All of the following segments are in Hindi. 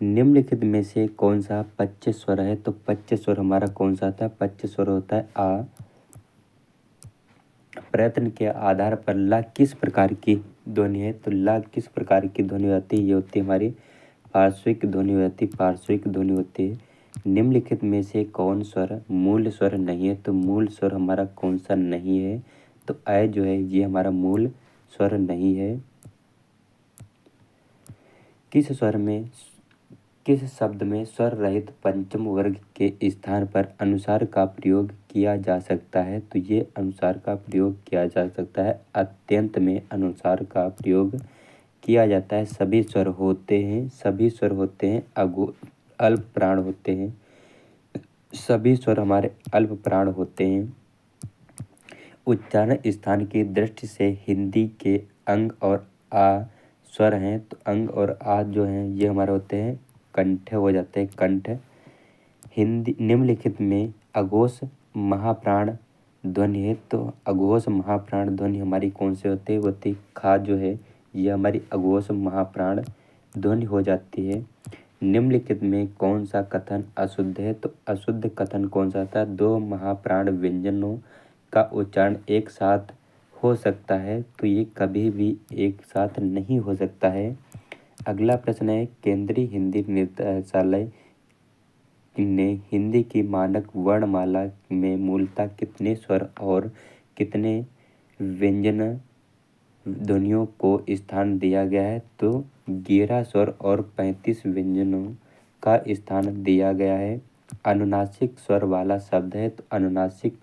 निम्नलिखित में से कौन सा पच्य स्वर है? तो पच्य स्वर हमारा कौन सा था? पच्य स्वर होता है आ। प्रयत्न के आधार पर ला किस प्रकार की ध्वनि है? तो ला किस प्रकार की ध्वनि होती है? ये होती है हमारी पार्श्विक ध्वनि होती है, पार्श्विक ध्वनि होती है। निम्नलिखित में से कौन स्वर मूल स्वर नहीं है? तो मूल स्वर हमारा कौन सा नहीं है? तो अ जो है ये हमारा मूल स्वर नहीं है। किस स्वर में किस शब्द में स्वर रहित पंचम वर्ग के स्थान पर अनुसार का प्रयोग किया जा सकता है? तो ये अनुसार का प्रयोग किया जा सकता है। अत्यंत में अनुसार का प्रयोग किया जाता है। सभी स्वर होते हैं, सभी स्वर होते हैं अल्प प्राण होते हैं। सभी स्वर हमारे अल्प प्राण होते हैं। उच्चारण स्थान की दृष्टि से हिंदी के अंग और आ स्वर हैं। तो अंग और आ जो हैं ये हमारे होते हैं कंठ हो जाते हैं, कंठ। हिंदी निम्नलिखित में अघोष महाप्राण ध्वनि है। तो अघोष महाप्राण ध्वनि हमारी कौन से होते हैं? होती खा जो है ये हमारी अघोष महाप्राण ध्वनि हो जाती है। निम्नलिखित में कौन सा कथन अशुद्ध है? तो अशुद्ध कथन कौन सा था? दो महाप्राण व्यंजनों का उच्चारण एक साथ हो सकता है। तो ये कभी भी एक साथ नहीं हो सकता है। अगला प्रश्न है, केंद्रीय हिंदी निर्देशालय ने हिंदी की मानक वर्णमाला में मूलतः कितने स्वर और कितने व्यंजन ध्वनियों को स्थान दिया गया है? तो 11 स्वर और 35 व्यंजनों का स्थान दिया गया है। अनुनासिक स्वर वाला शब्द है। तो अनुनासिक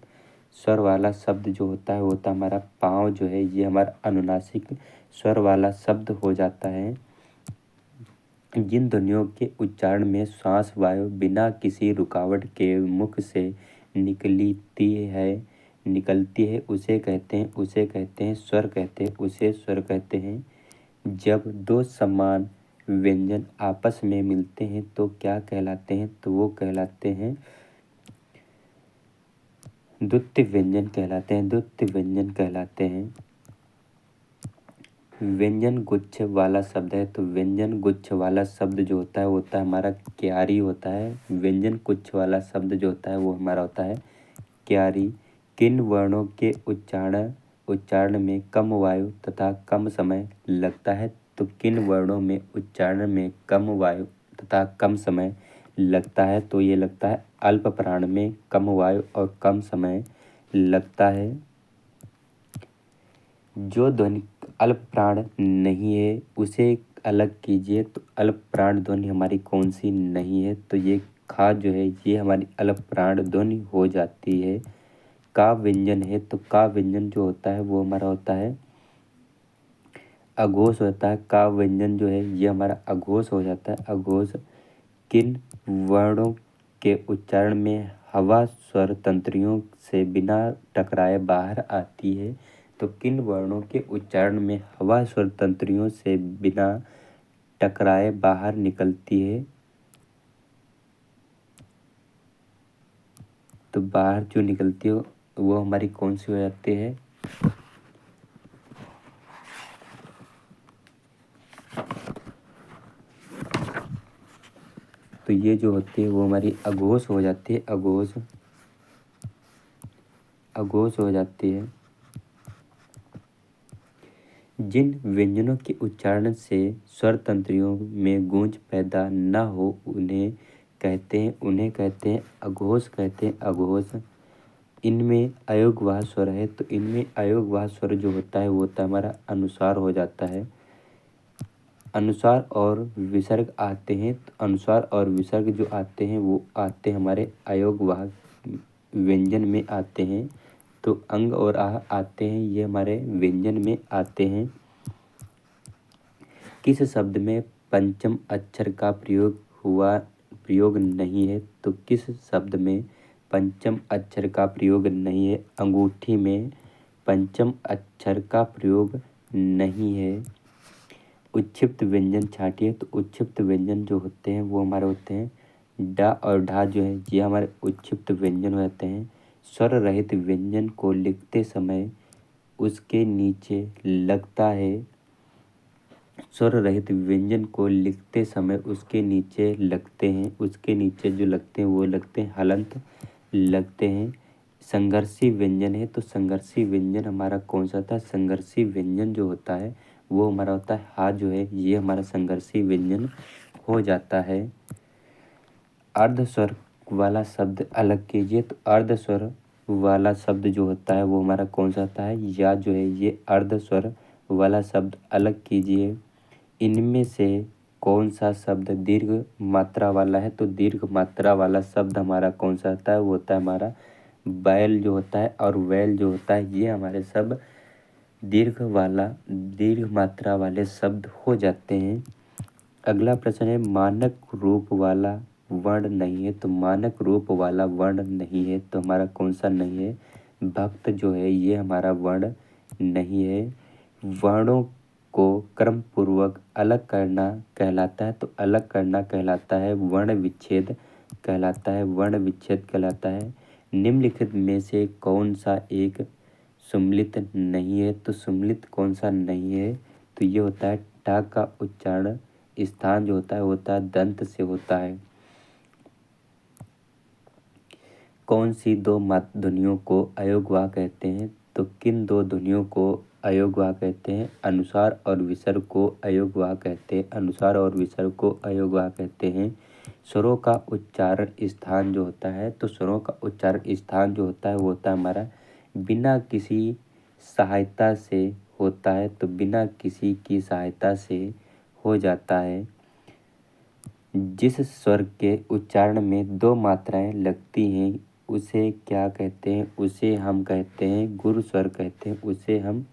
स्वर वाला शब्द जो होता है वो होता है हमारा पाँव जो है ये हमारा अनुनासिक स्वर वाला शब्द हो जाता है। जिन ध्वनियों के उच्चारण में श्वास वायु बिना किसी रुकावट के मुख से निकलती है उसे कहते हैं स्वर कहते हैं, उसे स्वर कहते हैं। जब दो समान व्यंजन आपस में मिलते हैं तो क्या कहलाते हैं? तो वो कहलाते हैं द्वितीय व्यंजन कहलाते हैं, द्वितीय व्यंजन कहलाते हैं। व्यंजन गुच्छ वाला शब्द है। तो व्यंजन गुच्छ वाला शब्द जो होता है वो होता है हमारा क्यारी होता है। व्यंजन गुच्छ वाला शब्द जो होता है वो हमारा होता है क्यारी। किन वर्णों के उच्चारण में कम वायु तथा कम समय लगता है? तो किन वर्णों में उच्चारण में कम वायु तथा कम समय लगता है? तो ये लगता है अल्प प्राण में कम वायु और कम समय लगता है। जो ध्वनि अल्प प्राण नहीं है उसे अलग कीजिए। तो अल्प प्राण ध्वनि हमारी कौन सी नहीं है? तो ये खा जो है ये हमारी अल्प प्राण ध्वनि हो जाती है। का व्यंजन है। तो का व्यंजन जो होता है वो हमारा होता है अघोष होता है। का व्यंजन जो है ये हमारा अघोष हो जाता है, अघोष। किन वर्णों के उच्चारण में हवा स्वर तंत्रियों से बिना टकराए बाहर आती है? तो किन वर्णों के उच्चारण में हवा स्वर तंत्रियों से बिना टकराए बाहर निकलती है? तो बाहर जो निकलती है वो हमारी कौन सी हो जाती है? तो ये जो होती है वो हमारी अघोष हो जाती है, अघोष, अघोष हो जाती है। जिन व्यंजनों के उच्चारण से स्वर तंत्रियों में गूंज पैदा न हो उन्हें कहते हैं अघोष, कहते हैं अघोष। इनमें अयोगवाह स्वर है। तो इनमें अयोगवाह स्वर जो होता है वो होता है हमारा अनुस्वार हो जाता है। अनुस्वार और विसर्ग आते हैं। तो अनुस्वार और विसर्ग जो आते हैं वो आते हैं हमारे अयोगवाह व्यंजन में आते हैं। तो अंग और आह आते हैं ये हमारे व्यंजन में आते हैं। किस शब्द में पंचम अक्षर का प्रयोग नहीं है? तो किस शब्द में पंचम अक्षर का प्रयोग नहीं है? अंगूठी में पंचम अक्षर का प्रयोग नहीं है। उच्छिप्त व्यंजन छांटिए। तो उच्छिप्त व्यंजन जो होते हैं वो हमारे होते हैं डा और ढा जो है ये हमारे उच्छिप्त व्यंजन हो जाते हैं। स्वर रहित व्यंजन को लिखते समय उसके नीचे लगता है स्वर रहित व्यंजन को लिखते समय उसके नीचे लगते हैं, उसके नीचे जो लगते हैं वो लगते हैं हलंत लगते हैं। संघर्षी व्यंजन है तो संघर्षी व्यंजन हमारा कौन सा था? संघर्षी व्यंजन जो होता है वो हमारा होता है हा जो है ये हमारा संघर्षी व्यंजन हो जाता है। अर्ध स्वर वाला शब्द अलग कीजिए तो अर्ध स्वर वाला शब्द जो होता है वो हमारा कौन सा होता है? या जो है ये अर्ध स्वर वाला शब्द अलग कीजिए। इनमें से कौन सा शब्द दीर्घ मात्रा वाला है? तो दीर्घ मात्रा वाला शब्द हमारा कौन सा होता है? वो होता है हमारा बैल जो होता है और वैल जो होता है ये हमारे सब दीर्घ मात्रा वाले शब्द हो जाते हैं। अगला प्रश्न है मानक रूप वाला वर्ण नहीं है तो मानक रूप वाला वर्ण नहीं है तो हमारा कौन सा नहीं है? भक्त जो है ये हमारा वर्ण नहीं है। वर्णों को क्रम पूर्वक अलग करना कहलाता है तो अलग करना कहलाता है वर्ण विच्छेद कहलाता है, वर्ण विच्छेद कहलाता है। निम्नलिखित में से कौन सा एक सुम्मिलित नहीं है? तो सुम्मिलित कौन सा नहीं है? तो ये होता है टा का उच्चारण स्थान जो होता है दंत से होता है। कौन सी दो मात्र ध्वनियों को अयोगवाह कहते हैं? तो किन दो ध्वनियों को अयोगवाह कहते हैं? अनुसार और विसर्ग को अयोगवाह कहते हैं, अनुसार और विसर्ग को अयोगवाह कहते हैं। स्वरों का उच्चारण स्थान जो होता है तो स्वरों का उच्चारण स्थान जो होता है वो होता है हमारा बिना किसी सहायता से होता है, तो बिना किसी की सहायता से हो जाता है। जिस स्वर के उच्चारण में दो मात्राएं लगती हैं उसे क्या कहते हैं? उसे हम कहते हैं गुरु स्वर कहते हैं, उसे हम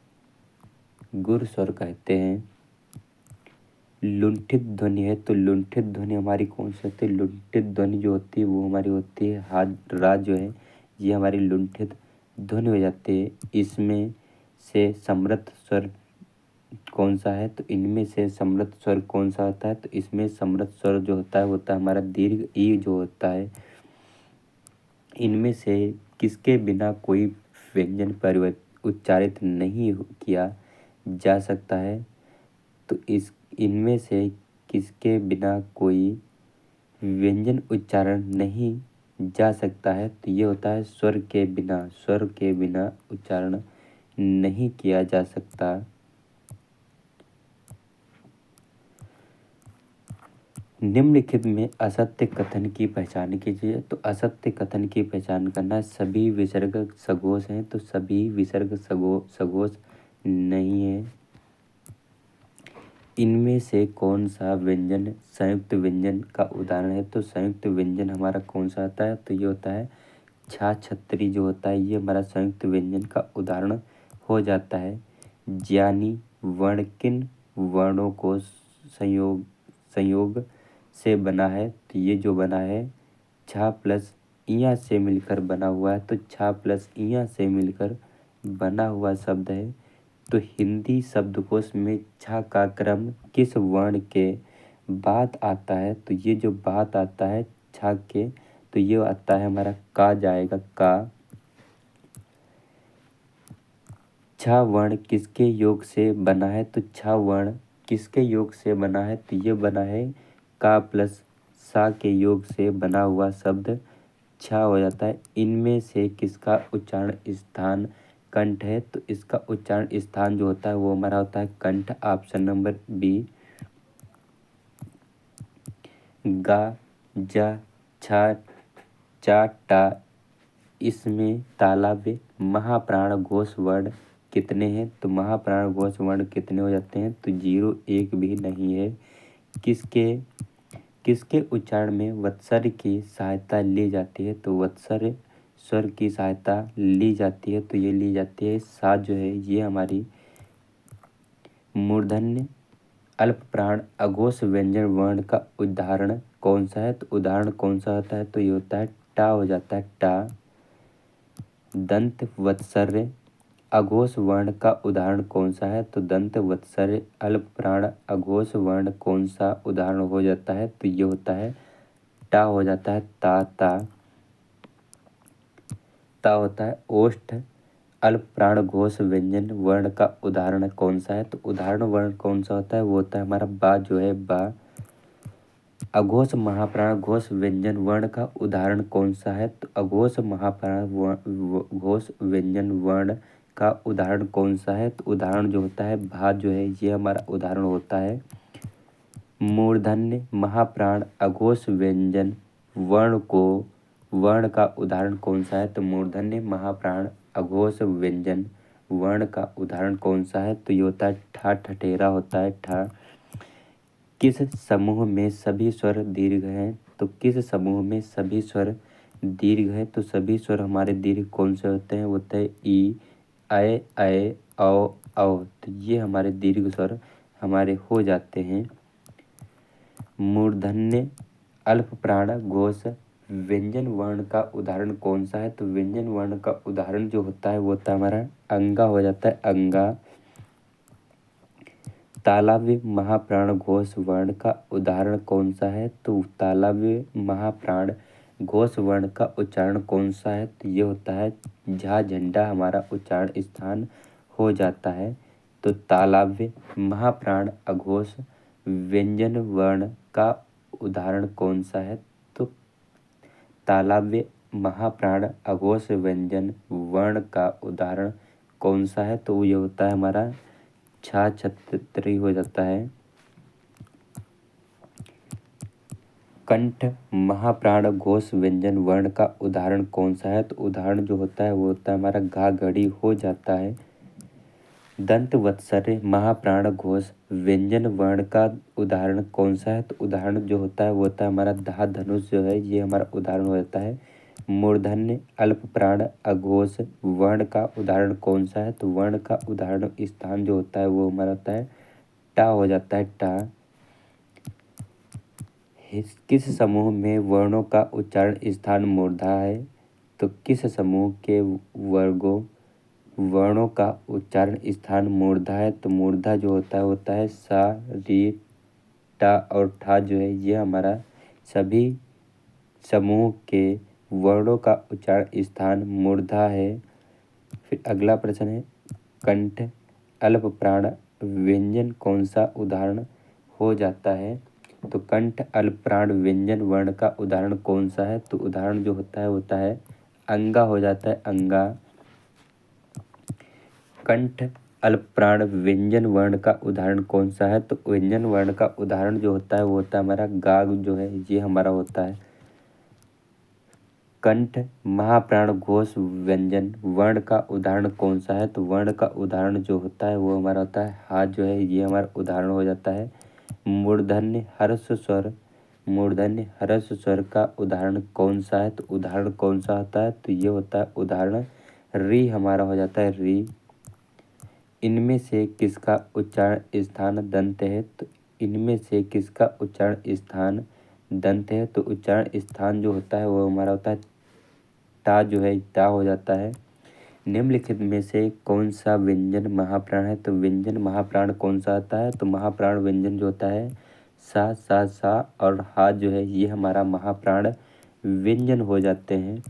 गुरु स्वर कहते हैं। लुंठित ध्वनि है तो लुंठित ध्वनि हमारी कौन सी होती है? लुंठित ध्वनि जो होती है वो हमारी होती है हा रा जो है ये हमारी लुंठित ध्वनि हो जाती है। इसमें से समृद्ध स्वर कौन सा है? तो इनमें से समृद्ध स्वर कौन सा होता है? तो इसमें समृद्ध स्वर जो होता है वो होता है हमारा दीर्घ ई जो होता है। इनमें से किसके बिना कोई व्यंजन उच्चारित नहीं किया जा सकता है? तो इनमें से किसके बिना कोई व्यंजन उच्चारण नहीं जा सकता है? तो ये होता है स्वर के बिना उच्चारण नहीं किया जा सकता। निम्नलिखित में असत्य कथन की पहचान कीजिए। तो असत्य कथन की पहचान करना सभी विसर्ग सघोष हैं तो सभी विसर्ग सघोष नहीं है। इनमें से कौन सा व्यंजन संयुक्त व्यंजन का उदाहरण है? तो संयुक्त व्यंजन हमारा कौन सा आता है? तो ये होता है छा छतरी जो होता है ये हमारा संयुक्त व्यंजन का उदाहरण हो जाता है। ज्ञानी वर्ण किन वर्णों को संयोग से बना है? तो ये जो बना है छा प्लस इया से मिलकर बना हुआ है, तो छा प्लस इया से मिलकर बना हुआ शब्द है। तो हिंदी शब्दकोश में छा का क्रम किस वर्ण के बाद आता है? तो ये जो बात आता है छा के तो ये आता है हमारा का जाएगा का। छा वर्ण किसके योग से बना है? तो छा वर्ण किसके योग से बना है? तो ये बना है का प्लस सा के योग से बना हुआ शब्द छा हो जाता है। इनमें से किसका उच्चारण स्थान कंठ है? तो इसका उच्चारण स्थान जो होता है वो हमारा होता है कंठ, ऑप्शन नंबर बी। गा जा छा चा टा इसमें तालाब महाप्राण घोष वर्ण कितने हैं? तो महाप्राण घोष वर्ण कितने हो जाते हैं? तो 0 1 भी नहीं है। किसके उच्चारण में वत्सर्य की सहायता ली जाती है? तो वत्सर्य स्वर की सहायता ली जाती है तो ये ली जाती है सा जो है ये हमारी मूर्धन्य अल्प प्राण अघोष व्यंजन वर्ण का उदाहरण कौन सा है? तो उदाहरण कौन सा होता है? तो ये होता है टा हो जाता है टा। दंत वत्सर्य अघोष वर्ण का उदाहरण कौन सा है? तो दंत वत्सर्य अल्प प्राण अघोष वर्ण कौन सा उदाहरण हो जाता है? तो ये होता है टा हो जाता है ता ता। ता होता है ओष्ठ अल्प प्राण घोष व्यंजन वर्ण का उदाहरण कौन सा है? तो उदाहरण वर्ण कौन सा होता है? वो होता है हमारा बा जो है बा। अघोष महाप्राण घोष व्यंजन वर्ण का उदाहरण कौन सा है? तो अघोष महाप्राण घोष व्यंजन वर्ण का उदाहरण कौन सा है? तो उदाहरण जो होता है भा जो है ये हमारा उदाहरण होता है। मूर्धन्य महाप्राण अघोष व्यंजन वर्ण का उदाहरण कौन सा है? तो मूर्धन्य महाप्राण अघोष व्यंजन वर्ण का उदाहरण कौन सा है? तो ये होता है ठा, ठठेरा होता है ठा। किस समूह में सभी स्वर दीर्घ हैं? तो किस समूह में सभी स्वर दीर्घ है? तो सभी स्वर हमारे दीर्घ कौन से होते हैं? वो होते हैं ई, ऐ, औ, तो ये हमारे दीर्घ स्वर हमारे हो जाते हैं। मूर्धन्य अल्प प्राण घोष व्यंजन वर्ण का उदाहरण कौन सा है? तो व्यंजन वर्ण का उदाहरण जो होता है वो होता है हमारा अंगा हो जाता है अंगा। तालव्य महाप्राण घोष वर्ण का उदाहरण कौन सा है? तो तालव्य महाप्राण घोष वर्ण का उच्चारण कौन सा है? तो ये होता है झा झंडा हमारा उच्चारण स्थान हो जाता है। तो तालव्य महाप्राण अघोष व्यंजन वर्ण का उदाहरण कौन सा है? तो तालव्य महाप्राण अघोष व्यंजन वर्ण का उदाहरण कौन सा है? तो ये होता है हमारा छा छतरी हो जाता है। कंठ महाप्राण घोष व्यंजन वर्ण का उदाहरण कौन सा है? तो उदाहरण जो होता है वो होता है हमारा घा घड़ी हो जाता है। दंत वत्सर्य महाप्राण घोष व्यंजन वर्ण का उदाहरण कौन सा है? तो उदाहरण जो होता है वो होता है हमारा धा धनुष जो है ये हमारा उदाहरण हो जाता है। मूर्धन्य अल्प प्राण अघोष वर्ण का उदाहरण कौन सा है? तो वर्ण का उदाहरण स्थान जो होता है वो हमारा होता है टा हो जाता है टा। किस समूह में वर्णों का उच्चारण स्थान मूर्धा है? तो किस समूह के वर्णों का उच्चारण स्थान मूर्धा है? तो मूर्धा जो होता है सा, री, टा और ठा जो है ये हमारा सभी समूह के वर्णों का उच्चारण स्थान मूर्धा है। फिर अगला प्रश्न है कंठ अल्प प्राण व्यंजन कौन सा उदाहरण हो जाता है? तो कंठ अल्प प्राण व्यंजन वर्ण का उदाहरण कौन सा है? तो उदाहरण जो होता है अंगा हो जाता है अंगा। कंठ अल्प प्राण व्यंजन वर्ण का उदाहरण कौन सा है? तो व्यंजन वर्ण का उदाहरण जो होता है वो होता है हमारा गाग जो है ये हमारा होता है। कंठ महाप्राण घोष व्यंजन वर्ण का उदाहरण कौन सा है? तो वर्ण का उदाहरण जो होता है वो हमारा होता है हा जो है ये हमारा उदाहरण हो जाता है। मूर्धन्य हर्ष स्वर का उदाहरण कौन सा है? तो उदाहरण कौन सा होता है? तो ये होता है उदाहरण री हमारा हो जाता है री। इनमें से किसका उच्चारण स्थान दंत है? तो इनमें से किसका उच्चारण स्थान दंत है? तो उच्चारण स्थान जो होता है वो हमारा होता है टा जो है टा हो जाता है। निम्नलिखित में से कौन सा व्यंजन महाप्राण है? तो व्यंजन महाप्राण कौन सा आता है? तो महाप्राण व्यंजन जो होता है सा और हा जो है ये हमारा महाप्राण व्यंजन हो जाते हैं।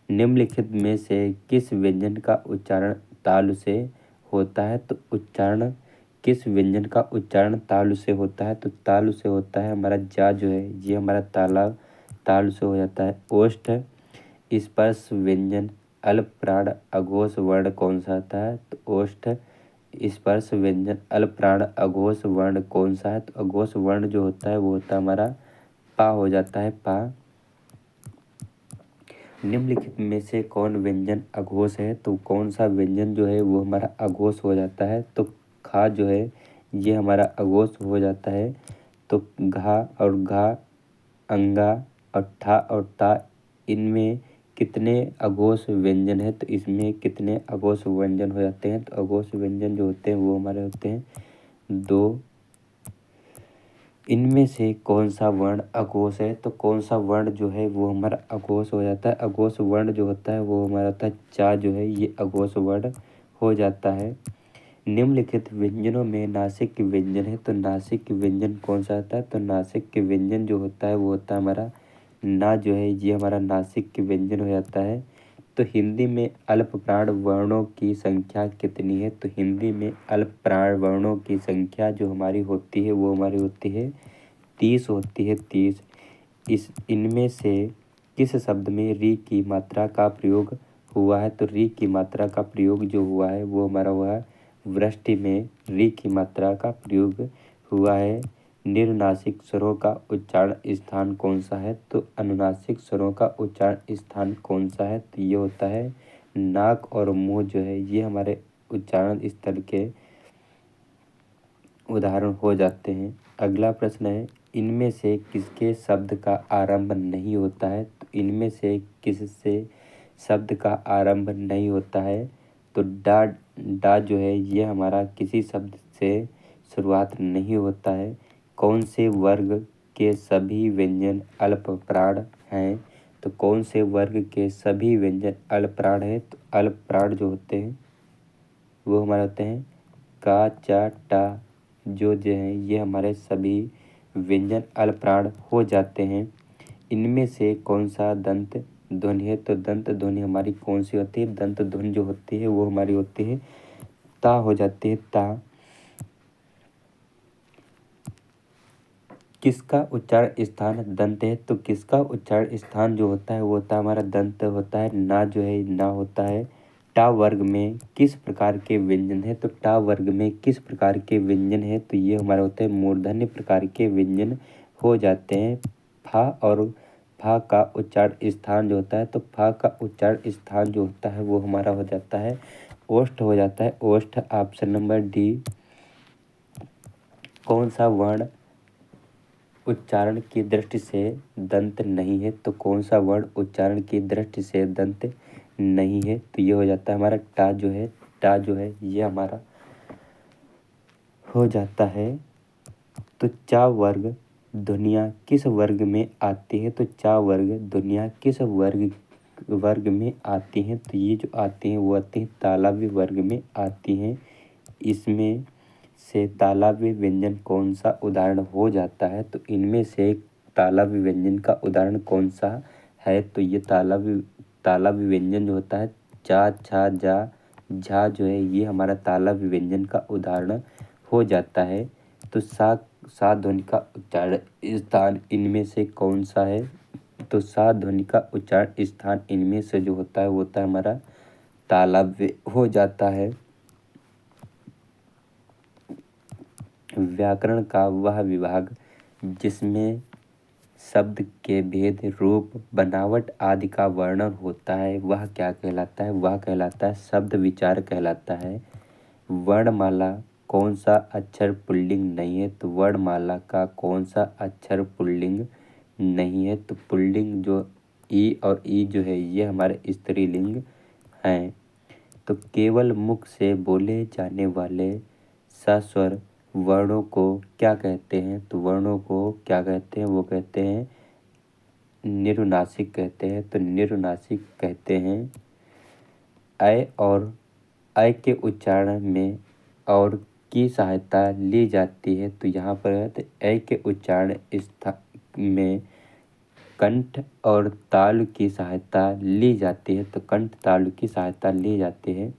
निम्नलिखित में से किस व्यंजन का उच्चारण तालु से होता है? तो उच्चारण किस व्यंजन का उच्चारण तालु से होता है? तो तालु से होता है हमारा जा जो है ये हमारा तालु से हो जाता है। ओष्ठ स्पर्श व्यंजन अल्प प्राण अघोष वर्ण कौन सा आता है? तो ओष्ठ स्पर्श व्यंजन अल्प प्राण अघोष वर्ण कौन सा है? तो अघोष वर्ण जो होता है वो होता है हमारा पा हो जाता है पा। निम्नलिखित में से कौन व्यंजन अघोष है? तो कौन सा व्यंजन जो है वो हमारा अघोष हो जाता है? तो खा जो है ये हमारा अघोष हो जाता है। तो घा और घा, अंगा और ठा और ता इनमें कितने अघोष व्यंजन है? तो इसमें कितने अघोष व्यंजन हो जाते हैं? तो अघोष व्यंजन जो होते हैं वो हमारे होते हैं दो। इनमें से कौन सा वर्ण अघोष है? तो कौन सा वर्ण जो है वो हमारा अघोष हो जाता है? अघोष वर्ण जो होता है वो हमारा होता है चा जो है ये अघोष वर्ण हो जाता है। निम्नलिखित व्यंजनों में नासिक के व्यंजन है तो नासिक के व्यंजन कौन सा आता है? तो नासिक के व्यंजन जो होता है वो होता है हमारा ना जो है ये हमारा नासिक के व्यंजन हो जाता है। तो हिंदी में अल्प प्राण वर्णों की संख्या कितनी है? तो हिंदी में अल्प प्राण वर्णों की संख्या जो हमारी होती है वो हमारी होती है 30 होती है, 30। इनमें से किस शब्द में री की मात्रा का प्रयोग हुआ है? तो री की मात्रा का प्रयोग जो हुआ है वो हमारा हुआ है वृष्टि में री की मात्रा का प्रयोग हुआ है। निरुनासिक स्वरों का उच्चारण स्थान कौन सा है? तो अनुनासिक स्वरों का उच्चारण स्थान कौन सा है? तो ये होता है नाक और मुंह जो है ये हमारे उच्चारण स्थल के उदाहरण हो जाते हैं। अगला प्रश्न है इनमें से किसके शब्द का आरंभ नहीं होता है? तो इनमें से किससे शब्द का आरंभ नहीं होता है? तो डा डा जो है ये हमारा किसी शब्द से शुरुआत नहीं होता है। कौन से वर्ग के सभी व्यंजन अल्प प्राण हैं? तो कौन से वर्ग के सभी व्यंजन अल्प प्राण हैं? तो अल्प प्राण जो होते हैं वो हमारे होते हैं का, चा, टा जो हैं ये हमारे सभी व्यंजन अल्प प्राण हो जाते हैं। इनमें से कौन सा दंत ध्वनि है? तो दंत ध्वनि हमारी कौन सी होती है? दंत ध्वनि जो होती है वो हमारी होती है ता हो जाती है, ता। किसका उच्चारण स्थान दंत है? तो किसका उच्चारण स्थान जो होता है वो होता है हमारा दंत होता है। ना जो है ना होता है। टा वर्ग में किस प्रकार के व्यंजन है? तो टा वर्ग में किस प्रकार के व्यंजन है? तो ये हमारे होते हैं मूर्धन्य प्रकार के व्यंजन हो जाते हैं। फा और फा का उच्चारण स्थान जो होता है तो फा का उच्चारण स्थान जो होता है वो हमारा हो जाता है ओष्ठ हो जाता है, ओष्ठ। Option number D. कौन सा वर्ण उच्चारण की दृष्टि से दंत नहीं है? तो कौन सा वर्ण उच्चारण की दृष्टि से दंत नहीं है? तो ये हो जाता है हमारा टा जो है, टा जो है ये हमारा हो जाता है। तो चा वर्ग दुनिया किस वर्ग में आती है? तो चा वर्ग दुनिया किस वर्ग में आती हैं? तो ये जो आती हैं वो आती हैं तालव्य वर्ग में आती हैं। इसमें से तालव्य व्यंजन कौन सा उदाहरण हो जाता है? तो इनमें से तालव्य व्यंजन का उदाहरण कौन सा है? तो ये तालव्य व्यंजन जो होता है चा, छा, जा, झा जो है ये हमारा तालव्य व्यंजन का उदाहरण हो जाता है। तो सा ध्वनि का उच्चारण स्थान इनमें से कौन सा है? तो सा ध्वनि का उच्चारण स्थान इनमें से जो होता है वो होता है हमारा तालव्य हो जाता है। व्याकरण का वह विभाग जिसमें शब्द के भेद, रूप, बनावट आदि का वर्णन होता है वह क्या कहलाता है? वह कहलाता है शब्द विचार कहलाता है। वर्णमाला कौन सा अक्षर पुल्लिंग नहीं है? तो वर्णमाला का कौन सा अक्षर पुल्लिंग नहीं है? तो पुल्लिंग जो ई और ई जो है ये हमारे स्त्रीलिंग हैं। तो केवल मुख से बोले जाने वाले सस्वर वर्णों को क्या कहते हैं? तो वर्णों को क्या कहते हैं? वो कहते हैं निरुनासिक कहते हैं। तो निरुनासिक कहते हैं। अय और अय के उच्चारण में और की सहायता ली जाती है। तो यहाँ पर है तो अय के उच्चारण में कंठ और तालु की सहायता ली जाती है। तो कंठ तालु की सहायता ली जाती है।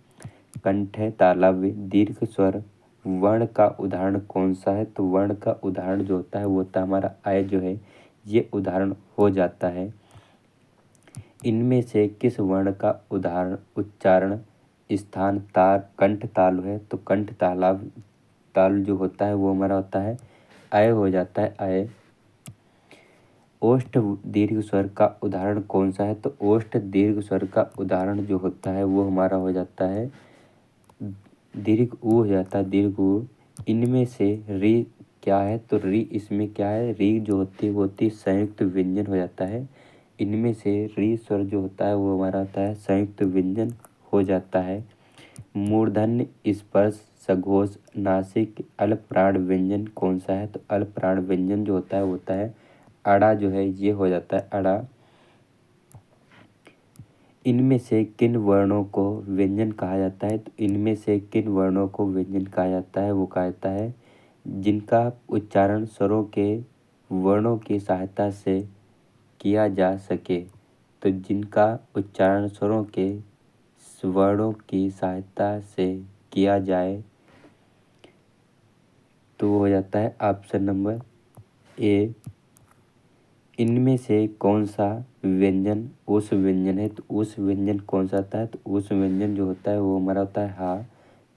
कंठ तालव्य दीर्घ स्वर वर्ण का उदाहरण कौन सा है? तो वर्ण का उदाहरण जो होता है वो होता है हमारा अय जो है ये उदाहरण हो जाता है। इनमें से किस वर्ण का उच्चारण स्थान कंठ तालु है? तो कंठ तालु जो होता है वो हमारा होता है अय हो जाता है, अय। ओष्ठ दीर्घ स्वर का उदाहरण कौन सा है? तो ओष्ठ दीर्घ स्वर का उदाहरण जो होता है वो हमारा हो जाता है दीर्घ ऊ हो जाता है, दीर्घ ऊ। इनमें से री क्या है? तो री इसमें क्या है? री जो होती है वो होती है संयुक्त व्यंजन हो जाता है। इनमें से री स्वर जो होता है वो हमारा होता है संयुक्त व्यंजन हो जाता है। मूर्धन्य स्पर्श सघोष नासिक अल्प प्राण व्यंजन कौन सा है? तो अल्प प्राण व्यंजन जो होता है वो होता है अड़ा जो है ये हो जाता है अड़ा। इनमें से किन वर्णों को व्यंजन कहा जाता है? तो इनमें से किन वर्णों को व्यंजन कहा जाता है? वो कहा जाता है जिनका उच्चारण स्वरों के वर्णों की सहायता से किया जा सके। तो जिनका उच्चारण स्वरों के वर्णों की सहायता से किया जाए तो वो हो जाता है ऑप्शन नंबर ए। इनमें से कौन सा व्यंजन उस व्यंजन है, तो उस व्यंजन कौन सा आता है, तो उस व्यंजन जो होता है वो हमारा होता है हा।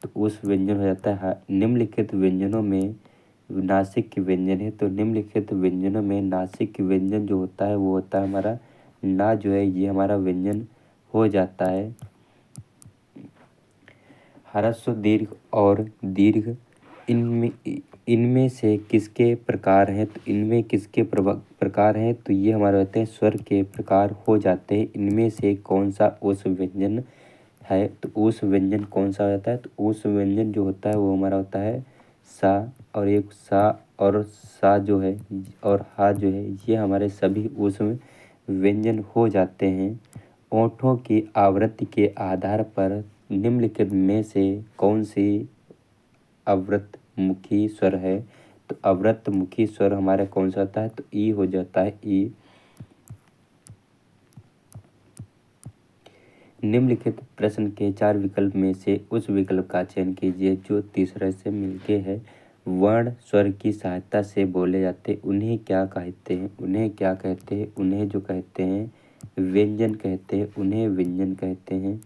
तो उस व्यंजन हो जाता है हा। निम्नलिखित व्यंजनों में नासिक के व्यंजन है, तो निम्नलिखित व्यंजनों में नासिक के व्यंजन जो होता है वो होता है हमारा ना, जो है ये हमारा व्यंजन हो जाता है। ह्रस्व दीर्घ और दीर्घ इनमें इनमें से किसके प्रकार हैं, तो इनमें किसके प्रकार हैं, तो ये हमारे होते हैं स्वर के प्रकार हो जाते हैं। इनमें से कौन सा उस व्यंजन है, तो उस व्यंजन कौन सा हो जाता है, तो उस व्यंजन जो होता है वो हमारा होता है सा। और एक सा और सा जो है और हा जो है ये हमारे सभी उस व्यंजन हो जाते हैं। ओठों की आवृत्ति के आधार पर निम्नलिखित में से कौन सी अवृतमुखी स्वर है, तो अवृतमुखी स्वर हमारा कौन सा होता है, तो ई हो जाता है ई। निम्नलिखित प्रश्न के 4 विकल्प में से उस विकल्प का चयन कीजिए जो तीसरे से मिलके है। वर्ण स्वर की सहायता से बोले जाते उन्हें क्या कहते हैं, उन्हें क्या कहते हैं, उन्हें जो कहते हैं व्यंजन कहते हैं, उन्हें व्यंजन कहते हैं,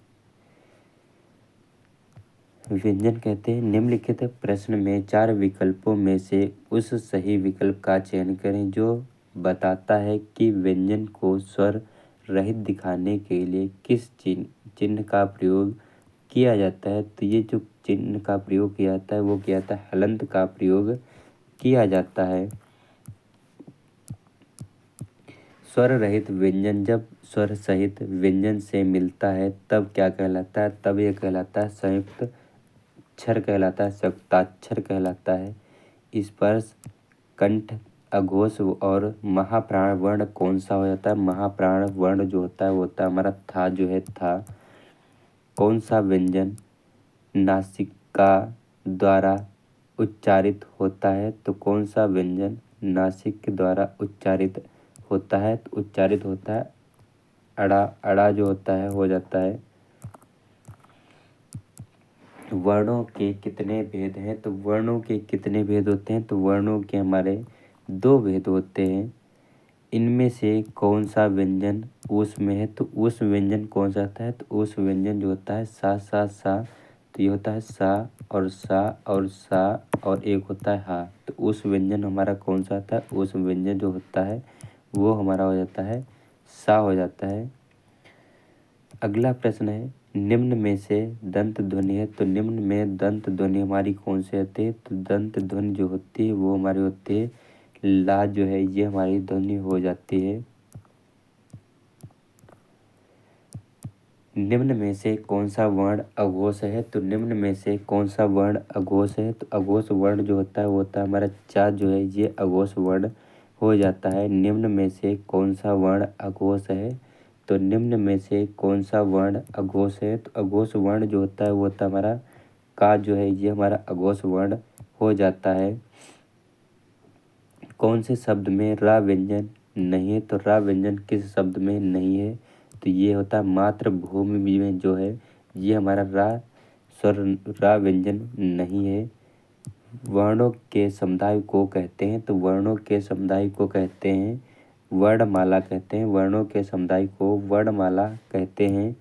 व्यंजन कहते हैं। निम्नलिखित प्रश्न में 4 विकल्पों में से उस सही विकल्प का चयन करें जो बताता है कि व्यंजन को स्वर रहित दिखाने के लिए किस चिन्ह का प्रयोग किया जाता है। तो ये जो चिन्ह का प्रयोग किया जाता है वो किया जाता है हलंत का प्रयोग किया जाता है। स्वर रहित व्यंजन जब स्वर सहित व्यंजन से मिलता है तब क्या कहलाता है, तब यह कहलाता है संयुक्त अक्षर कहलाता है, सप्ताक्षर कहलाता है। स्पर्श कंठ अघोष और महाप्राण वर्ण कौन सा हो जाता है, महाप्राण वर्ण जो होता है वो होता है हमारा था, जो है था। कौन सा व्यंजन नासिका द्वारा उच्चारित होता है, तो कौन सा व्यंजन नासिक के द्वारा उच्चारित होता है, तो उच्चारित होता है अड़ा। अड़ा जो होता है हो जाता है। वर्णों के कितने भेद हैं, तो वर्णों के कितने भेद होते हैं, तो वर्णों के हमारे 2 भेद होते हैं। इनमें से कौन सा व्यंजन उस में है, तो उस व्यंजन कौन सा आता है, तो उस व्यंजन जो होता है सा सा सा, तो ये होता है सा और सा और सा और एक होता है हा। तो उस व्यंजन हमारा कौन सा आता है, उस व्यंजन जो होता है वो हमारा हो जाता है सा हो जाता है। अगला प्रश्न है निम्न में से दंत ध्वनि है, तो निम्न में दंत ध्वनि हमारी कौन सी होती है, तो दंत ध्वनि जो होती है वो हमारी होती है ला, जो है ये हमारी ध्वनि हो जाती है। निम्न में से कौन सा वर्ण अघोष है, तो निम्न में से कौन सा वर्ण अघोष है, तो अघोष वर्ण जो होता है वो होता है हमारा चा, जो है ये अघोष वर्ण हो जाता है। निम्न में से कौन सा वर्ण अघोष है, तो निम्न में से कौन सा वर्ण अघोष है, तो अघोष वर्ण जो होता है वो होता है हमारा का, जो है ये हमारा अघोष वर्ण हो जाता है। कौन से शब्द में रा व्यंजन नहीं है, तो रा व्यंजन किस शब्द में नहीं है, तो ये होता है मातृभूमि में जो है ये हमारा रा स्वर रा व्यंजन नहीं है। वर्णों के समुदाय को कहते हैं, तो वर्णों के समुदाय को कहते हैं वर्णमाला कहते हैं, वर्णों के समुदाय को वर्णमाला कहते हैं।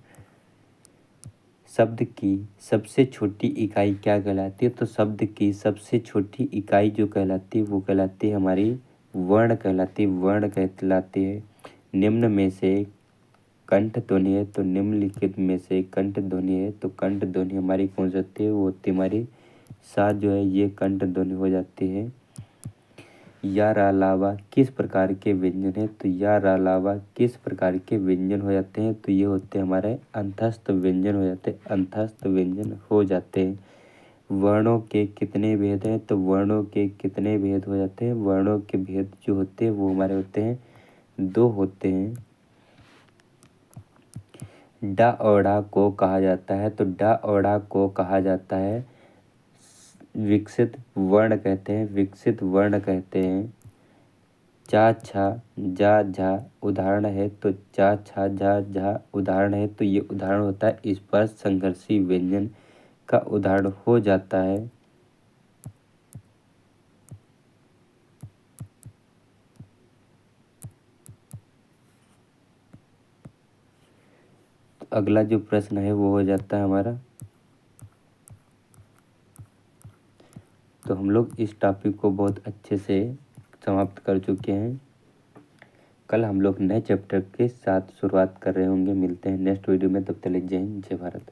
शब्द की सबसे छोटी इकाई क्या कहलाती है, तो शब्द की सबसे छोटी इकाई जो कहलाती है वो कहलाती है हमारी वर्ण कहलाती है, वर्ण कहलाती है। निम्न में से कंठ ध्वनि है, तो निम्नलिखित में से कंठ ध्वनि है, तो कंठ ध्वनि हमारी कौन सी होती है, वो होती है हमारी सा, जो है ये कंठ ध्वनि हो जाती है। यार अलावा किस प्रकार के व्यंजन है, तो यार अलावा किस प्रकार के व्यंजन हो जाते हैं, तो ये होते हैं हमारे अंतस्थ व्यंजन हो जाते हैं, अंतस्थ व्यंजन हो जाते हैं। वर्णों के कितने भेद हैं, तो वर्णों के कितने भेद हो जाते हैं, वर्णों के भेद जो होते हैं वो हमारे होते हैं 2 होते हैं। डा और डा को कहा जाता है, तो डा और डा को कहा जाता है विकसित वर्ण कहते हैं, विकसित वर्ण कहते हैं। चा छा जा झा उदाहरण है, तो चा छा जा झा उदाहरण है, तो ये उदाहरण होता है स्पर्श संघर्षी व्यंजन का उदाहरण हो जाता है। तो अगला जो प्रश्न है वो हो जाता है हमारा। तो हम लोग इस टॉपिक को बहुत अच्छे से समाप्त कर चुके हैं। कल हम लोग नए चैप्टर के साथ शुरुआत कर रहे होंगे। मिलते हैं नेक्स्ट वीडियो में, तब तक जय हिंद जय भारत।